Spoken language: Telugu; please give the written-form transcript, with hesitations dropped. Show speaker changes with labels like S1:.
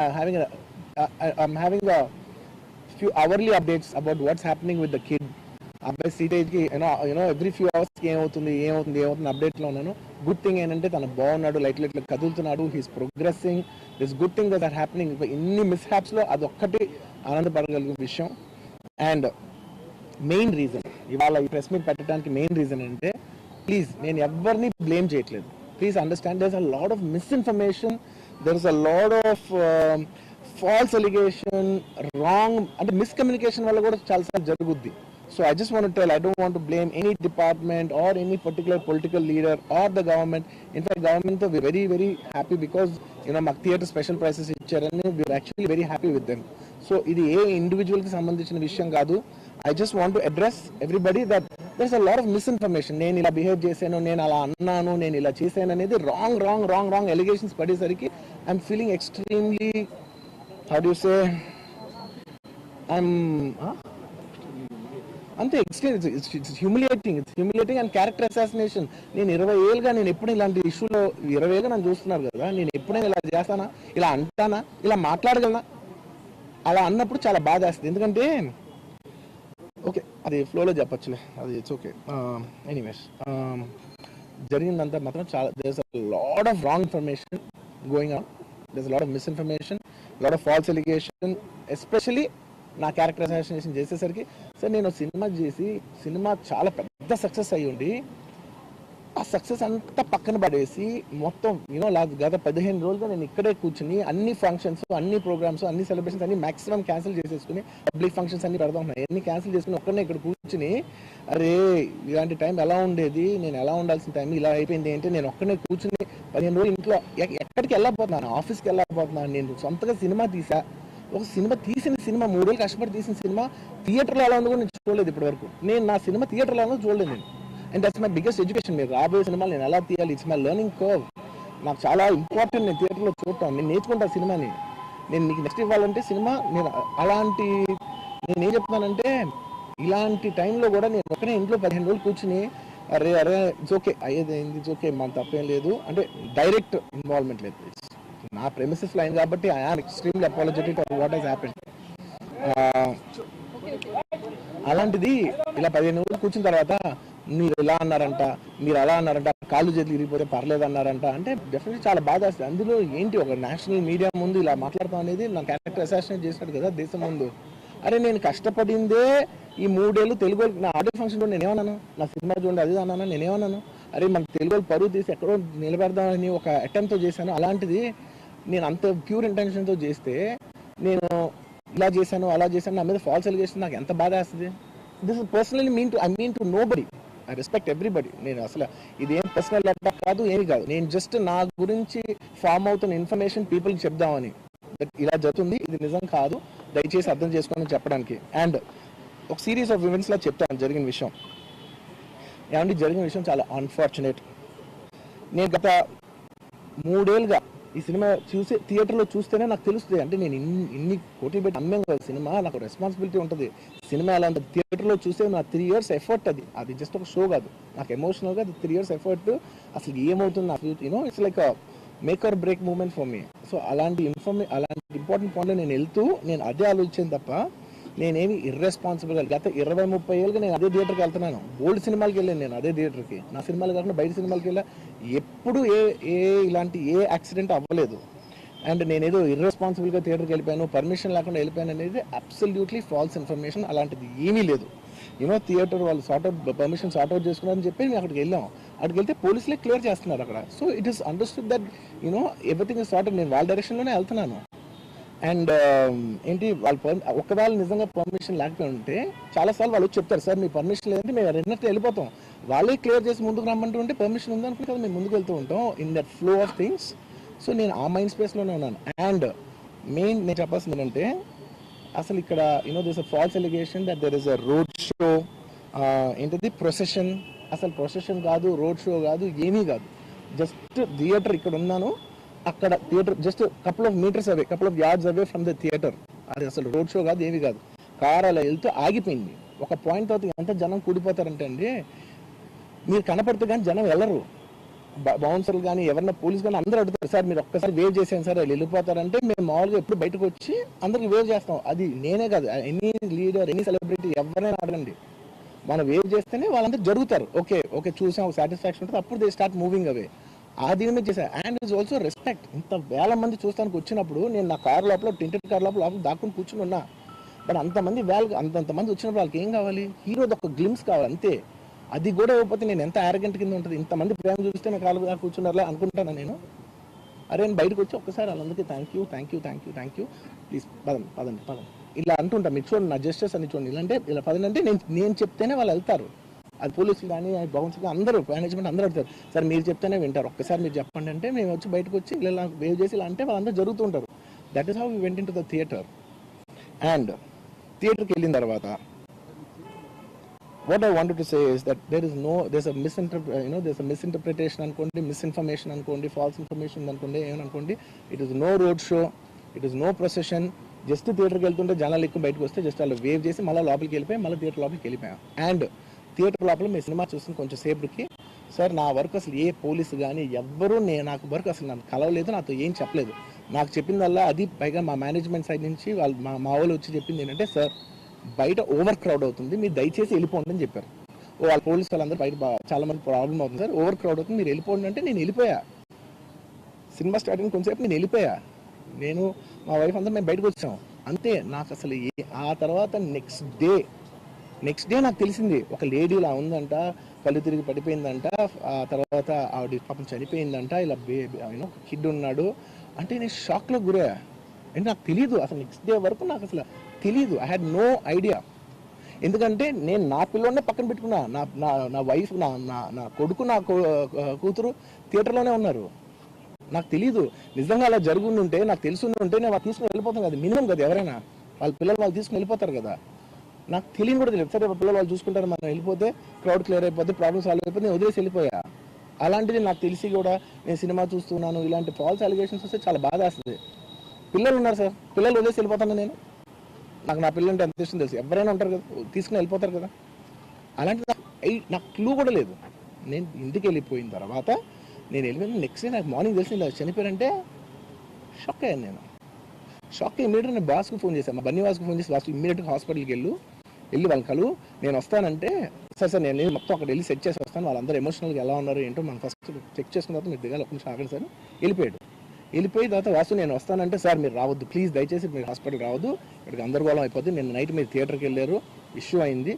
S1: I'm having a few hourly updates about what's happening with the kid. అబ్బాయి సీటేజ్కి ఎవ్రీ ఫ్యూ అవర్స్కి ఏమవుతుంది అప్డేట్లో ఉన్నాను. గుడ్ థింగ్ ఏంటంటే తను బాగున్నాడు, లైట్ కదులుతున్నాడు, he's progressing. This good thing that are happening. ఇన్ని మిస్హ్యాప్స్లో అదొక్కటి ఆనందపడగలిగిన విషయం. అండ్ మెయిన్ రీజన్ ఇవాళ ఈ ప్రెస్ మీట్ పెట్టడానికి మెయిన్ రీజన్ అంటే, ప్లీజ్ నేను ఎవరిని బ్లేమ్ చేయట్లేదు. Please understand, there is a lot of misinformation, there is a lot of false allegation, wrong అంటే మిస్కమ్యూనికేషన్ వల్ల కూడా చాలాసార్లు జరుగుద్ది. So I just want to tell, I don't want to blame any department or any particular political leader or the government. In fact, government we're very, very happy because మాకు థియేటర్ స్పెషల్ ప్రైసెస్ ఇచ్చారని we're actually very happy with them. So ఇది ఏ ఇండివిజువల్కి సంబంధించిన విషయం కాదు. I just want to address everybody that there's a lot of misinformation. నేను ఇలా బిహేవ్ చేశాను, నేను అలా అన్నాను, నేను ఇలా చేశాను అనేది రాంగ్ ఎలిగేషన్స్ పడేసరికి I'm feeling extremely, how do you say, అంతే it's humiliating and character assassination. నేను 20 ఏళ్ళుగా నేను ఎప్పుడు ఇలాంటి ఇష్యూలో 20 ఏళ్ళుగా నన్ను చూస్తున్నారు కదా, నేను ఎప్పుడైనా ఇలా చేస్తానా, ఇలా అంటానా, ఇలా మాట్లాడగలనా? అలా అన్నప్పుడు చాలా బాధ వేస్తుంది. ఎందుకంటే ఓకే అది ఫ్లోలో చెప్పచ్చులే, అది ఇట్స్ ఓకే. ఎనీవేస్ జరిగిందంతా మాత్రం చాలా, there is a lot of wrong information going on, there is a lot of misinformation, lot of false allegation. Especially నా క్యారెక్టర్ అసాసినేషన్ చేసేసరికి, సార్ నేను సినిమా చేసి సినిమా చాలా పెద్ద సక్సెస్ అయ్యి ఉండి ఆ సక్సెస్ అంతా పక్కన పడేసి మొత్తం గత 15 రోజులుగా నేను ఇక్కడే కూర్చుని అన్ని ఫంక్షన్స్, అన్ని ప్రోగ్రామ్స్, అన్ని సెలబ్రేషన్స్ అన్ని మాక్సిమం క్యాన్సిల్ చేసేసుకుని, పబ్లిక్ ఫంక్షన్స్ అన్ని పెడతా ఉన్నాయి, అన్ని క్యాన్సిల్ చేసుకుని ఒక్కడనే ఇక్కడ కూర్చుని, అరే ఇలాంటి టైం ఎలా ఉండేది, నేను ఎలా ఉండాల్సిన టైం ఇలా అయిపోయింది అంటే, నేను ఒక్కడనే కూర్చుని 15 రోజులు ఇంట్లో ఎక్కడికి వెళ్ళకపోతున్నాను, ఆఫీస్కి వెళ్ళకపోతున్నాను. నేను సొంతగా సినిమా తీసా, ఒక సినిమా తీసిన సినిమా 3 ఏళ్ళు కష్టపడి తీసిన సినిమా థియేటర్లో ఎలా ఉందో కూడా నేను చూడలేదు ఇప్పటి వరకు. నేను నా సినిమా థియేటర్లో ఉందో చూడలేదు నేను. And that's my biggest education. మీరు రాబోయే సినిమాలు నేను ఎలా తీయాలి, ఇట్స్ మై లెర్నింగ్ కర్వ్. నాకు చాలా ఇంపార్టెంట్ నేను థియేటర్లో చూడటం, నేను నేర్చుకుంటాను సినిమాని. నేను మీకు నెక్స్ట్ ఇవ్వాలంటే సినిమా, నేను అలాంటి, నేను ఏం చెప్తున్నానంటే ఇలాంటి టైంలో కూడా నేను ఒకనే ఇంట్లో 15 రోజులు కూర్చుని అరే ఇట్స్ ఓకే అయ్యేది అయింది, ఇట్స్ ఓకే మన తప్పేం లేదు అంటే డైరెక్ట్ ఇన్వాల్వ్మెంట్ లేదు. నా ప్రెమిసెస్ లైన్ కాబట్టి I am extremely apologetic for what has happened. అలాంటిది ఇలా 15 రోజులు కూర్చున్న తర్వాత మీరు ఇలా అన్నారంట, మీరు అలా అన్నారంట, కాళ్ళు చేతులు ఇరిగిపోతే పర్లేదు అన్నారంట అంటే డెఫినెట్లీ చాలా బాధ వస్తుంది. అందులో ఏంటి, ఒక నేషనల్ మీడియా ముందు ఇలా మాట్లాడతాం అనేది నా క్యారెక్టర్ అసాసినేట్ చేశాడు కదా దేశం ముందు. అరే నేను కష్టపడిందే ఈ 3 ఏళ్ళు తెలుగు, నా ఆడియో ఫంక్షన్ కూడా నేనేమన్నాను, నా సినిమా చూడండి అది అన్నాను, నేనేమన్నాను, అరే మన తెలుగు పరువు తీసి ఎక్కడో నిలబెడదామని ఒక అటెంప్ట్తో చేశాను. అలాంటిది నేను అంత ప్యూర్ ఇంటెన్షన్తో చేస్తే, నేను ఇలా చేశాను అలా చేశాను, నా మీద ఫాల్స్ ఎలిగేషన్, నాకు ఎంత బాధ వేస్తుంది. This is personally I mean to nobody, I respect everybody. నేను అసలు ఇదేం పర్సనల్ అటాక్ కాదు, ఏమి కాదు. నేను జస్ట్ నా గురించి ఫామ్ అవుతున్న ఇన్ఫర్మేషన్ పీపుల్కి చెప్దామని, ఇలా జరుగుతుంది, ఇది నిజం కాదు, దయచేసి అర్థం చేసుకోమని చెప్పడానికి. అండ్ ఒక సిరీస్ ఆఫ్ ఈవెంట్స్లో చెప్తాను జరిగిన విషయం. ఏమంటే జరిగిన విషయం చాలా అన్ఫార్చునేట్. నేను గత 3 ఏళ్ళుగా ఈ సినిమా చూసి థియేటర్లో చూస్తేనే నాకు తెలుస్తుంది. అంటే నేను ఇన్ని కోట్లు పెట్టి అమ్మాం కదా సినిమా, నాకు రెస్పాన్సిబిలిటీ ఉంటుంది. సినిమా ఎలా ఉంటుంది థియేటర్లో చూస్తే నా 3 years ఎఫర్ట్, అది జస్ట్ ఒక షో కాదు, నాకు ఎమోషనల్గా అది 3 years ఎఫర్ట్. అసలు ఏమవుతుంది నాకు it's like make or break moment for me. So అలాంటి ఇంపార్టెంట్ పాయింట్లో నేను వెళ్తూ నేను అదే ఆలోచించాను తప్ప నేనేమి ఇర్రెస్పాన్సిబుల్గా గత 20-30 ఏళ్ళుగా నేను అదే థియేటర్కి వెళ్తున్నాను. ఓల్డ్ సినిమాలకి వెళ్ళాను నేను అదే థియేటర్కి, నా సినిమాలు కాకుండా బయట సినిమాలకి వెళ్ళా. ఎప్పుడు ఇలాంటి యాక్సిడెంట్ అవ్వలేదు. అండ్ నేనేదో ఇర్రెస్పాన్సిబుల్గా థియేటర్కి వెళ్ళిపోయాను, పర్మిషన్ లేకుండా వెళ్ళిపోయాను అనేది అబ్సల్యూట్లీ ఫాల్స్ ఇన్ఫర్మేషన్. అలాంటిది ఏమీ లేదు. థియేటర్ వాళ్ళు పర్మిషన్ సార్ట్అవుట్ చేసుకున్నారని చెప్పి మేము అక్కడికి వెళ్ళాం. అక్కడికి వెళ్తే పోలీసులే క్లియర్ చేస్తున్నారు అక్కడ. So it is understood that everything is sorted. నేను వాళ్ళ డైరెక్షన్లోనే వెళ్తున్నాను. అండ్ ఏంటి వాళ్ళు ఒకవేళ నిజంగా పర్మిషన్ లేకపోయి ఉంటే చాలాసార్లు వాళ్ళు చెప్తారు, సార్ మీ పర్మిషన్ లేదంటే మేము రెండింటితో వెళ్ళిపోతాం. వాళ్ళే క్లియర్ చేసి ముందుకు రమ్మంటూ ఉంటే పర్మిషన్ ఉందనుకుంటే కదా మేము ముందుకు వెళ్తూ ఉంటాం in that flow of things. So నేను ఆ మైండ్ స్పేస్లోనే ఉన్నాను. అండ్ మెయిన్ నేను చెప్పాల్సింది ఏంటంటే, అసలు ఇక్కడ this a false allegation that there is a road show, ఏంటిది ప్రొసెషన్. అసలు ప్రొసెషన్ కాదు, రోడ్ షో కాదు, ఏమీ కాదు. జస్ట్ థియేటర్ ఇక్కడ ఉన్నాను, అక్కడ theatre just couple of metres away, couple of yards away from the theatre. అది అసలు రోడ్ షో కాదు, ఏమీ కాదు. కార్ అలా వెళ్తూ ఆగిపోయింది. ఒక పాయింట్ తర్వాత ఎంత జనం కూడిపోతారంటే అండి, మీరు కనపడితే కానీ జనం వెళ్ళరు. బౌన్సర్లు కానీ ఎవరన్నా పోలీస్ కానీ అందరూ అడుగుతారు, సార్ మీరు ఒక్కసారి వేవ్ చేసాను సార్ వాళ్ళు వెళ్ళిపోతారంటే మేము మామూలుగా ఎప్పుడు బయటకు వచ్చి అందరికి వేవ్ చేస్తాం. అది నేనే కాదు, ఎనీ లీడర్ ఎనీ సెలబ్రిటీ ఎవరైనా అడగండి, మనం వేవ్ చేస్తేనే వాళ్ళందరూ జరుగుతారు. ఓకే ఓకే చూసాం, ఒక సాటిస్ఫాక్షన్ ఉంటుంది, అప్పుడు దే స్టార్ట్ మూవింగ్ అవే. ఆ దీని మీద చేశాను. And it's also respect. ఇంత వేల మంది చూస్తానికి వచ్చినప్పుడు నేను నా కార్ లోపల టెంటెడ్ కార్ లోపల దాక్కుని కూర్చుని ఉన్నా. బట్ అంతమంది అంతమంది వచ్చినప్పుడు వాళ్ళకి ఏం కావాలి? హీరోది ఒక గ్లిమ్స్ కావాలి అంతే. అది కూడా ఇవ్వకపోతే నేను ఎంత ఆరగెంట్ కింద ఉంటుంది. ఇంతమంది ప్రేమ చూపిస్తే నా కాలు కూర్చున్నారా అనుకుంటాను నేను. అరే నేను బయటకు వచ్చి ఒక్కసారి వాళ్ళందరికీ thank you thank you thank you thank you please పదండి ఇలా అంటుంటా. మీకు చూడండి నా జస్టిస్ అని చూడండి. ఇలాంటే ఇలా పదండి నేను చెప్తేనే వాళ్ళు వెళ్తారు. అది పోలీసులు కానీ బౌన్స్ కానీ అందరూ మేనేజ్మెంట్ అందరూ అడుగుతారు, సార్ మీరు చెప్తేనే వింటారు, ఒక్కసారి మీరు చెప్పండి అంటే మేము వచ్చి బయటకు వచ్చి ఇలా వేవ్ చేసి ఇలా అంటే వాళ్ళందరూ జరుగుతుంటారు. That is how we went into the theatre. And థియేటర్కి వెళ్ళిన తర్వాత what I wanted to say is that there's a misinterpretation అనుకోండి, మిస్ఇన్ఫర్మేషన్ అనుకోండి, ఫాల్స్ ఇన్ఫర్మేషన్ అనుకోండి, ఏమనుకోండి. It is no road show, it is no procession. Just థియేటర్కి వెళ్తుంటే జనాలు ఎక్కువ బయటకు వస్తే జస్ట్ వాళ్ళు వేవ్ చేసి మళ్ళీ లోపలికి వెళ్ళిపోయి మళ్ళీ థియేటర్ లోపలికి వెళ్ళిపోయాం. అండ్ థియేటర్ లోపల మీ సినిమా చూసిన కొంచెం సేపటికి సార్ నా వర్క్ అసలు ఏ పోలీసు కానీ ఎవ్వరూ నాకు వర్క్ అసలు నాకు కలవలేదు, నాతో ఏం చెప్పలేదు. నాకు చెప్పిందల్లా అది పైగా మా మేనేజ్మెంట్ సైడ్ నుంచి వాళ్ళు మా వాళ్ళు వచ్చి చెప్పింది ఏంటంటే, సార్ బయట ఓవర్ క్రౌడ్ అవుతుంది, మీరు దయచేసి వెళ్ళిపోండి అని చెప్పారు. వాళ్ళ పోలీసు వాళ్ళందరూ బయట చాలా మంది ప్రాబ్లం అవుతుంది సార్, ఓవర్ క్రౌడ్ అవుతుంది, మీరు వెళ్ళిపోండి అంటే నేను వెళ్ళిపోయా. సినిమా స్టార్టింగ్ కొంచెంసేపు నేను వెళ్ళిపోయా. నేను మా వైఫ్ అందరూ మేము బయటకు వచ్చాం అంతే. నాకు అసలు ఆ తర్వాత నెక్స్ట్ డే నాకు తెలిసింది ఒక లేడీ ఇలా ఉందంట, కళ్ళు తిరిగి పడిపోయిందంట, ఆ తర్వాత ఆవిడ పాపం చనిపోయిందంట, ఇలా ఒక కిడ్ ఉన్నాడు అంటే నేను షాక్లో గురయ్యా. అంటే నాకు తెలియదు అసలు, నెక్స్ట్ డే వరకు నాకు అసలు తెలీదు. I had no idea. ఎందుకంటే నేను నా పిల్లోనే పక్కన పెట్టుకున్నా, నా వైఫ్ నా కొడుకు నా కూతురు థియేటర్లోనే ఉన్నారు. నాకు తెలీదు. నిజంగా అలా జరుగుంటే నాకు తెలుసుంటే నేను వాళ్ళు తీసుకుని వెళ్ళిపోతాను కదా, మినిమం కదా. ఎవరైనా వాళ్ళ పిల్లలు వాళ్ళు తీసుకుని వెళ్ళిపోతారు కదా. నాకు తెలియని కూడా తెలియదు. సరే పిల్లలు వాళ్ళు చూసుకుంటారు, మనం వెళ్ళిపోతే క్రౌడ్ క్లియర్ అయిపోతే, ప్రాబ్లమ్ సాల్వ్ అయిపోతే నేను వదిలేసి వెళ్ళిపోయా. అలాంటిది నాకు తెలిసి కూడా నేను సినిమా చూస్తున్నాను, ఇలాంటి ఫాల్స్ అలిగేషన్స్ వస్తే చాలా బాధ వస్తుంది. పిల్లలు ఉన్నారు సార్, పిల్లలు వదిలేసి వెళ్ళిపోతాను నేను. నాకు నా పిల్లలు అంటే ఎంత ఇష్టం తెలుసు. ఎవరైనా ఉంటారు కదా, తీసుకుని వెళ్ళిపోతారు కదా. అలాంటి నాకు క్లూ కూడా లేదు. నేను ఇంటికి వెళ్ళిపోయిన తర్వాత నేను వెళ్ళిపోయిన నెక్స్ట్ డే నాకు మార్నింగ్ తెలిసి ఇలా చనిపోయారంటే షాక్ అయ్యాను నేను. షాక్ అయ్యి ఇమీడియట్గా నేను బాస్కి ఫోన్ చేశాను, మా బన్నీవాస్కి ఫోన్ చేసి, బాస్ ఇమీడియట్గా హాస్పిటల్కి వెళ్ళి వాళ్ళ కలువు, నేను వస్తానంటే సార్ నేను మొత్తం అక్కడ వెళ్ళి సెట్ చేసి వస్తాను, వాళ్ళందరూ ఎమోషనల్గా ఎలా ఉన్నారు ఏంటో మనం ఫస్ట్ చెక్ చేసుకున్న తర్వాత మీరు దిగాలి, ఒక నిమిషం ఆగండి సార్. వెళ్ళిపోయిన తర్వాత వాసు నేను వస్తానంటే, సార్ మీరు రావద్దు ప్లీజ్, దయచేసి మీరు హాస్పిటల్ రావద్దు, ఇక్కడికి గందరగోళం అయిపోద్ది, నేను నైట్ మీరు థియేటర్కి వెళ్ళారు, ఇష్యూ అయింది,